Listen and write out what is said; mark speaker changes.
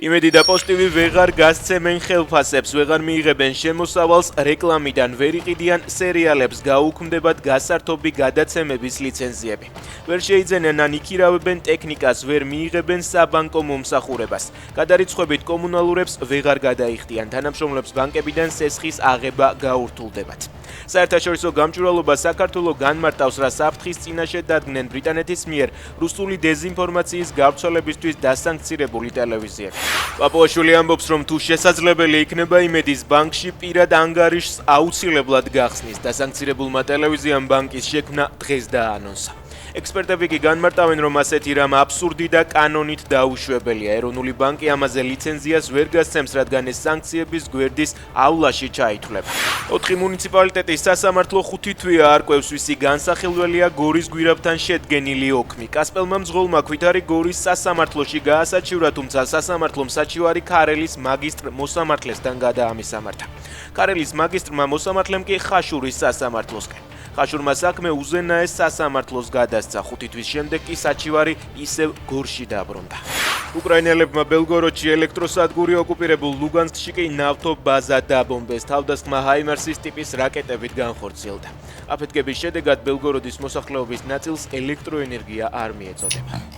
Speaker 1: იმედი და პოზიტივი ვეღარ გასცემენ ხელფასებს, ვეღარ მიიღებენ შემოსავალს, რეკლამიდან ვერ იყიდიან სერიალებს, გაუქმდებათ გასართობი გადაცემების ლიცენზიები. ვერ შეიძენენ ან იქირავებენ ტექნიკას, ვერ მიიღებენ საბანკო მომსახურებას. გადარიცხვებით კომუნალურებს ვეღარ გადაიხდიან, თანამშრომლებს ბანკებიდან სესხის აღება გაურთულდებათ. საერთაშორისო გამჭვირვალობა საქართველოს განმარტავს, რა საფრთხის წინაშე დადგნენ ბრიტანეთის მიერ რუსული დეზინფორმაციის გავრცელებისთვის დასანქცირებული ტელევიზიები. პაპუაშვილი ამბობს, რომ თუ შესაძლებელი იქნება იმედის ბანკში პირად ანგარიშს აუცილებლად გახსნის. დასანქცირებულმა ტელევიზიამ ბანკის შექმნა დღეს დააანონსა. ექსპერტები კი განმარტავენ, რომ ასეთი რამ აბსურდი და კანონით დაუშვებელია. ეროვნული ბანკი ამაზე ლიცენზიას ვერ გასცემს, რადგან ეს სანქციების გვერდის ავლაში ჩაითვლება. 4 მუნიციპალიტეტის სასამართლო 5 თვეა არკვევს, ვისი განსახილველია გორის გვირაბთან შედგენილი ოქმი. კასპელმა მძღოლმა ქვითარი გორის სასამართლოში გაასაჩივრა, თუმცა სასამართლომ საჩივარი ქარელის მაგისტრ მოსამართლესთან გადაამისამართა. ქარელის მაგისტრმა მოსამართლემ კი ხაშურის სასამართლოსკენ. ხაშურმა საქმე უზენაეს სასამართლოს გადასცა. 5 თვის შემდეგ კი საჩივარი ისევ გორში დაბრუნდა. უკრაინელებმა ბელგოროდში ელექტროსადგური ოკუპირებულ ლუგანსკში კი ნავთო ბაზა დაბომბეს. თავდასხმა ჰაიმარსის ტიპის რაკეტებით განხორციელდა. აფეთქების შედეგად ბელგოროდის მოსახლეობის ნაწილს ელექტროენერგია არ მიეწოდება.